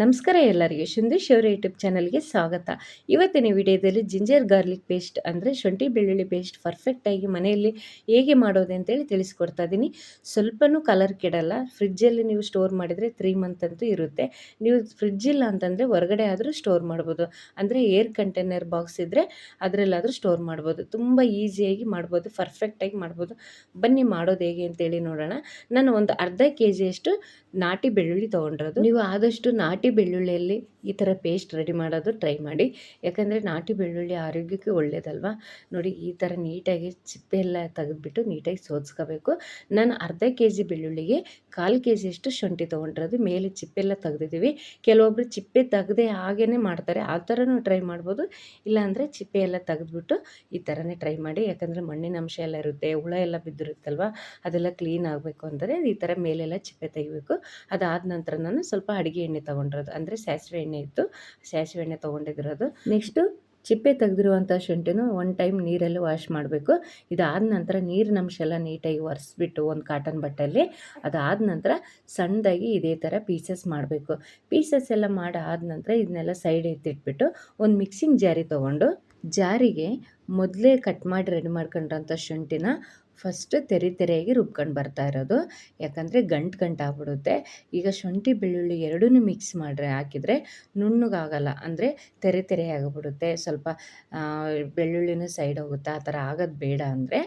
ನಮಸ್ಕಾರ ಎಲ್ಲರಿಗೆ ಶುಂದೀಶ್ ಅವರ ಯೂಟ್ಯೂಬ್ ಚಾನಲ್ಗೆ ಸ್ವಾಗತ. ಇವತ್ತಿನ ವಿಡಿಯೋದಲ್ಲಿ ಜಿಂಜರ್ ಗಾರ್ಲಿಕ್ ಪೇಸ್ಟ್ ಅಂದರೆ ಶುಂಠಿ ಬೆಳ್ಳುಳ್ಳಿ ಪೇಸ್ಟ್ ಪರ್ಫೆಕ್ಟಾಗಿ ಮನೆಯಲ್ಲಿ ಹೇಗೆ ಮಾಡೋದು ಅಂತೇಳಿ ತಿಳಿಸ್ಕೊಡ್ತಾ ಇದ್ದೀನಿ. ಸ್ವಲ್ಪನೂ ಕಲರ್ ಕೆಡಲ್ಲ. ಫ್ರಿಜ್ಜಲ್ಲಿ ನೀವು ಸ್ಟೋರ್ ಮಾಡಿದರೆ 3 ಮಂತ್ ಅಂತೂ ಇರುತ್ತೆ. ನೀವು ಫ್ರಿಡ್ಜ್ ಇಲ್ಲ ಅಂತಂದರೆ ಹೊರಗಡೆ ಆದರೂ ಸ್ಟೋರ್ ಮಾಡ್ಬೋದು. ಅಂದರೆ ಏರ್ ಕಂಟೈನರ್ ಬಾಕ್ಸ್ ಇದ್ದರೆ ಅದರಲ್ಲಾದರೂ ಸ್ಟೋರ್ ಮಾಡ್ಬೋದು. ತುಂಬ ಈಸಿಯಾಗಿ ಮಾಡ್ಬೋದು, ಪರ್ಫೆಕ್ಟಾಗಿ ಮಾಡ್ಬೋದು. ಬನ್ನಿ ಮಾಡೋದು ಹೇಗೆ ಅಂತೇಳಿ ನೋಡೋಣ. ನಾನು ಒಂದು ಅರ್ಧ ಕೆಜಿಯಷ್ಟು ನಾಟಿ ಬೆಳ್ಳುಳ್ಳಿ ತೊಗೊಂಡಿರೋದು. ನೀವು ಆದಷ್ಟು ನಾಟಿ ಬೆಳ್ಳುಳ್ಳಿಯಲ್ಲಿ ಈ ಥರ ಪೇಸ್ಟ್ ರೆಡಿ ಮಾಡೋದು ಟ್ರೈ ಮಾಡಿ. ಯಾಕಂದರೆ ನಾಟಿ ಬೆಳ್ಳುಳ್ಳಿ ಆರೋಗ್ಯಕ್ಕೆ ಒಳ್ಳೆಯದಲ್ವ. ನೋಡಿ ಈ ಥರ ನೀಟಾಗಿ ಚಿಪ್ಪೆ ಎಲ್ಲ ತೆಗೆದುಬಿಟ್ಟು ನೀಟಾಗಿ ಸೋದ್ಸ್ಕೋಬೇಕು. ನಾನು ಅರ್ಧ ಕೆ ಜಿ ಬೆಳ್ಳುಳ್ಳಿಗೆ 1/4 ಕೆ ಜಿಯಷ್ಟು ಶುಂಠಿ ತೊಗೊಂಡಿರೋದು. ಮೇಲೆ ಚಿಪ್ಪೆಲ್ಲ ತೆಗೆದಿದ್ದೀವಿ. ಕೆಲವೊಬ್ಬರು ಚಿಪ್ಪೆ ತೆಗೆದೇ ಹಾಗೇ ಮಾಡ್ತಾರೆ, ಆ ಥರನೂ ಟ್ರೈ ಮಾಡ್ಬೋದು. ಇಲ್ಲಾಂದರೆ ಚಿಪ್ಪೆ ಎಲ್ಲ ತೆಗೆದ್ಬಿಟ್ಟು ಈ ಥರನೇ ಟ್ರೈ ಮಾಡಿ. ಯಾಕಂದರೆ ಮಣ್ಣಿನ ಅಂಶ ಎಲ್ಲ ಇರುತ್ತೆ, ಹುಳ ಎಲ್ಲ ಬಿದ್ದಿರುತ್ತಲ್ವ, ಅದೆಲ್ಲ ಕ್ಲೀನ್ ಆಗಬೇಕು ಅಂದರೆ ಈ ಥರ ಮೇಲೆಲ್ಲ ಚಿಪ್ಪೆ ತೆಗಿಬೇಕು. ಅದಾದ ನಂತರ ನಾನು ಸ್ವಲ್ಪ ಅಡುಗೆ ಎಣ್ಣೆ ತೊಗೊಂಡಿರೋದು, ಅಂದರೆ ಸಾಸಿವೆ ಎಣ್ಣೆ ಇತ್ತು, ಸಾಸಿವೆ ಎಣ್ಣೆ ತೊಗೊಂಡಿರೋದು. ನೆಕ್ಸ್ಟು ಚಿಪ್ಪೆ ತೆಗೆದಿರುವಂಥ ಶುಂಠಿನೂ 1 ಟೈಮ್ ನೀರಲ್ಲಿ ವಾಶ್ ಮಾಡಬೇಕು. ಇದಾದ ನಂತರ ನೀರಿನ ಅಂಶ ಎಲ್ಲ ನೀಟಾಗಿ ಒರೆಸ್ಬಿಟ್ಟು ಒಂದು ಕಾಟನ್ ಬಟ್ಟೆಯಲ್ಲಿ, ಅದಾದ ನಂತರ ಸಣ್ಣದಾಗಿ ಇದೇ ಥರ ಪೀಸಸ್ ಮಾಡಬೇಕು. ಪೀಸಸ್ ಎಲ್ಲ ಮಾಡಾದ ನಂತರ ಇದನ್ನೆಲ್ಲ ಸೈಡ್ ಎತ್ತಿಟ್ಬಿಟ್ಟು ಒಂದು ಮಿಕ್ಸಿಂಗ್ ಜಾರಿ ತೊಗೊಂಡು, ಜಾರಿಗೆ ಮೊದಲೇ ಕಟ್ ಮಾಡಿ ರೆಡಿ ಮಾಡ್ಕೊಂಡ್ರಂಥ ಶುಂಠಿನ ಫಸ್ಟು ತೆರೆಯಾಗಿ ರುಬ್ಕೊಂಡು ಬರ್ತಾ ಇರೋದು. ಯಾಕಂದರೆ ಗಂಟು ಆಗ್ಬಿಡುತ್ತೆ. ಈಗ ಶುಂಠಿ ಬೆಳ್ಳುಳ್ಳಿ ಎರಡೂ ಮಿಕ್ಸ್ ಮಾಡ್ರೆ ಹಾಕಿದರೆ ನುಣ್ಣಗಾಗಲ್ಲ, ಅಂದರೆ ತೆರೆ ಆಗಿಬಿಡುತ್ತೆ. ಸ್ವಲ್ಪ ಬೆಳ್ಳುಳ್ಳಿನೂ ಸೈಡ್ ಹೋಗುತ್ತೆ. ಆ ಥರ ಆಗೋದು ಬೇಡ ಅಂದರೆ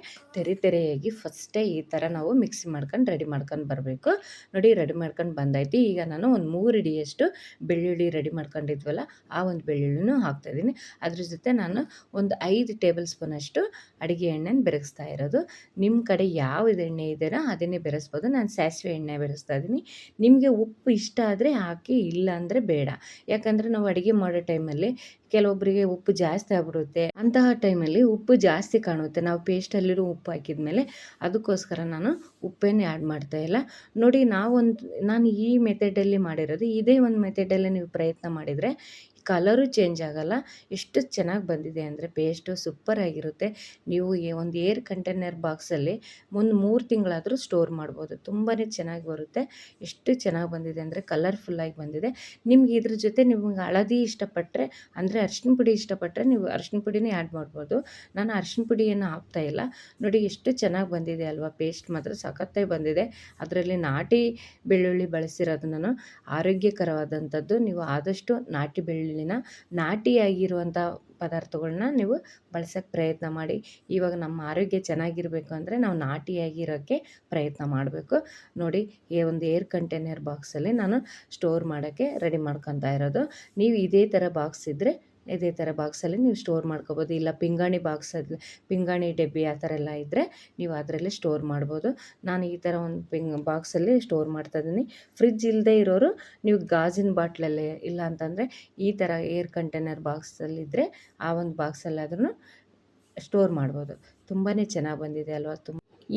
ತೆರೆಯಾಗಿ ಫಸ್ಟೇ ಈ ಥರ ನಾವು ಮಿಕ್ಸಿ ಮಾಡ್ಕೊಂಡು ರೆಡಿ ಮಾಡ್ಕೊಂಡು ಬರಬೇಕು. ನೋಡಿ ರೆಡಿ ಮಾಡ್ಕೊಂಡು ಬಂದಾಯ್ತು. ಈಗ ನಾನು ಒಂದು 3 ಹಿಡಿಯಷ್ಟು ಬೆಳ್ಳುಳ್ಳಿ ರೆಡಿ ಮಾಡ್ಕೊಂಡಿದ್ವಲ್ಲ, ಆ ಒಂದು ಬೆಳ್ಳುಳ್ಳಿನೂ ಹಾಕ್ತಾಯಿದ್ದೀನಿ. ಅದ್ರ ಜೊತೆ ನಾನು ಒಂದು 5 ಟೇಬಲ್ ಸ್ಪೂನಷ್ಟು ಅಡುಗೆ ಎಣ್ಣೆನ ಬೆರಗಿಸ್ತಾ ಇರೋದು. ನಿಮ್ಮ ಕಡೆ ಯಾವುದು ಎಣ್ಣೆ ಇದೆಯೋ ಅದನ್ನೇ ಬೆರೆಸ್ಬೋದು. ನಾನು ಸಾಸಿವೆ ಎಣ್ಣೆ ಬೆರೆಸ್ತಾ ಇದ್ದೀನಿ. ನಿಮಗೆ ಉಪ್ಪು ಇಷ್ಟ ಆದರೆ ಹಾಕಿ, ಇಲ್ಲ ಅಂದರೆ ಬೇಡ. ಯಾಕಂದರೆ ನಾವು ಅಡುಗೆ ಮಾಡೋ ಟೈಮಲ್ಲಿ ಕೆಲವೊಬ್ಬರಿಗೆ ಉಪ್ಪು ಜಾಸ್ತಿ ಆಗ್ಬಿಡುತ್ತೆ. ಅಂತಹ ಟೈಮಲ್ಲಿ ಉಪ್ಪು ಜಾಸ್ತಿ ಕಾಣುತ್ತೆ ನಾವು ಪೇಸ್ಟಲ್ಲಿರೋ ಉಪ್ಪು ಹಾಕಿದ್ಮೇಲೆ. ಅದಕ್ಕೋಸ್ಕರ ನಾನು ಉಪ್ಪೇನು ಆ್ಯಡ್ ಮಾಡ್ತಾಯಿಲ್ಲ. ನೋಡಿ ನಾನು ಈ ಮೆಥಡಲ್ಲಿ ಮಾಡಿರೋದು. ಇದೇ ಒಂದು ಮೆಥಡಲ್ಲಿ ನೀವು ಪ್ರಯತ್ನ ಮಾಡಿದರೆ ಕಲರು ಚೇಂಜ್ ಆಗೋಲ್ಲ. ಎಷ್ಟು ಚೆನ್ನಾಗಿ ಬಂದಿದೆ ಅಂದರೆ ಪೇಸ್ಟು ಸೂಪರಾಗಿರುತ್ತೆ. ನೀವು ಒಂದು ಏರ್ ಕಂಟೈನರ್ ಬಾಕ್ಸಲ್ಲಿ ಒಂದು 3 ತಿಂಗಳಾದರೂ ಸ್ಟೋರ್ ಮಾಡ್ಬೋದು. ತುಂಬಾ ಚೆನ್ನಾಗಿ ಬರುತ್ತೆ. ಎಷ್ಟು ಚೆನ್ನಾಗಿ ಬಂದಿದೆ ಅಂದರೆ ಕಲರ್ಫುಲ್ಲಾಗಿ ಬಂದಿದೆ. ನಿಮ್ಗೆ ಇದ್ರ ಜೊತೆ ನಿಮ್ಗೆ ಹಳದಿ ಇಷ್ಟಪಟ್ಟರೆ, ಅಂದರೆ ಅರಿಶಿನ ಪುಡಿ ಇಷ್ಟಪಟ್ಟರೆ ನೀವು ಅರಿಶಿನ ಪುಡಿನೇ ಆ್ಯಡ್ ಮಾಡ್ಬೋದು. ನಾನು ಅರಿಶಿನ ಪುಡಿ ಏನು ಹಾಕ್ತಾಯಿಲ್ಲ. ನೋಡಿ ಎಷ್ಟು ಚೆನ್ನಾಗಿ ಬಂದಿದೆ ಅಲ್ವಾ. ಪೇಸ್ಟ್ ಮಾತ್ರ ಸಖತ್ತಾಗಿ ಬಂದಿದೆ. ಅದರಲ್ಲಿ ನಾಟಿ ಬೆಳ್ಳುಳ್ಳಿ ಬಳಸಿರೋದು ನಾನು. ಆರೋಗ್ಯಕರವಾದಂಥದ್ದು. ನೀವು ಆದಷ್ಟು ನಾಟಿ ಬೆಳ್ಳುಳ್ಳಿನ, ನಾಟಿಯಾಗಿರುವಂಥ ಪದಾರ್ಥಗಳನ್ನ ನೀವು ಬಳಸೋಕ್ಕೆ ಪ್ರಯತ್ನ ಮಾಡಿ. ಇವಾಗ ನಮ್ಮ ಆರೋಗ್ಯ ಚೆನ್ನಾಗಿರಬೇಕು ಅಂದರೆ ನಾವು ನಾಟಿಯಾಗಿರೋಕ್ಕೆ ಪ್ರಯತ್ನ ಮಾಡಬೇಕು. ನೋಡಿ ಒಂದು ಏರ್ ಕಂಟೈನರ್ ಬಾಕ್ಸಲ್ಲಿ ನಾನು ಸ್ಟೋರ್ ಮಾಡೋಕ್ಕೆ ರೆಡಿ ಮಾಡ್ಕೊತಾ ಇರೋದು. ನೀವು ಇದೇ ಥರ ಬಾಕ್ಸ್ ಇದ್ದರೆ ಇದೇ ಥರ ಬಾಕ್ಸಲ್ಲಿ ನೀವು ಸ್ಟೋರ್ ಮಾಡ್ಕೊಬೋದು. ಇಲ್ಲ ಪಿಂಗಾಣಿ ಡಬ್ಬಿ ಆ ಥರ ಎಲ್ಲ ಇದ್ದರೆ ನೀವು ಅದರಲ್ಲಿ ಸ್ಟೋರ್ ಮಾಡ್ಬೋದು. ನಾನು ಈ ಥರ ಒಂದು ಬಾಕ್ಸಲ್ಲಿ ಸ್ಟೋರ್ ಮಾಡ್ತಾಯಿದ್ದೀನಿ. ಫ್ರಿಡ್ಜ್ ಇಲ್ಲದೆ ಇರೋರು ನೀವು ಗಾಜಿನ ಬಾಟ್ಲಲ್ಲಿ, ಇಲ್ಲ ಅಂತಂದರೆ ಈ ಥರ ಏರ್ ಕಂಟೈನರ್ ಬಾಕ್ಸಲ್ಲಿದ್ದರೆ ಆ ಒಂದು ಬಾಕ್ಸಲ್ಲಾದ್ರೂ ಸ್ಟೋರ್ ಮಾಡ್ಬೋದು. ತುಂಬಾ ಚೆನ್ನಾಗಿ ಬಂದಿದೆ ಅಲ್ವಾ.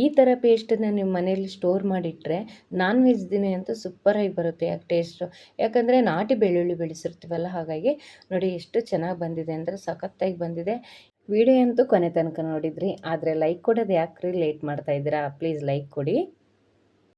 ಈ ಥರ ಪೇಸ್ಟನ್ನು ನೀವು ಮನೇಲಿ ಸ್ಟೋರ್ ಮಾಡಿಟ್ರೆ ನಾನ್ ವೆಜ್ ದಿನ ಅಂತೂ ಸೂಪರಾಗಿ ಬರುತ್ತೆ. ಟೇಸ್ಟು, ಯಾಕಂದರೆ ನಾಟಿ ಬೆಳ್ಳುಳ್ಳಿ ಬೆಳೆಸಿರ್ತೀವಲ್ಲ, ಹಾಗಾಗಿ ನೋಡಿ ಎಷ್ಟು ಚೆನ್ನಾಗಿ ಬಂದಿದೆ ಅಂದರೆ ಸಖತ್ತಾಗಿ ಬಂದಿದೆ. ವಿಡಿಯೋ ಅಂತೂ ಕೊನೆ ತನಕ ನೋಡಿದ್ರಿ, ಆದರೆ ಲೈಕ್ ಕೊಡೋದು ಯಾಕ್ರಿ ಲೇಟ್ ಮಾಡ್ತಾಯಿದ್ದೀರಾ? ಪ್ಲೀಸ್ ಲೈಕ್ ಕೊಡಿ.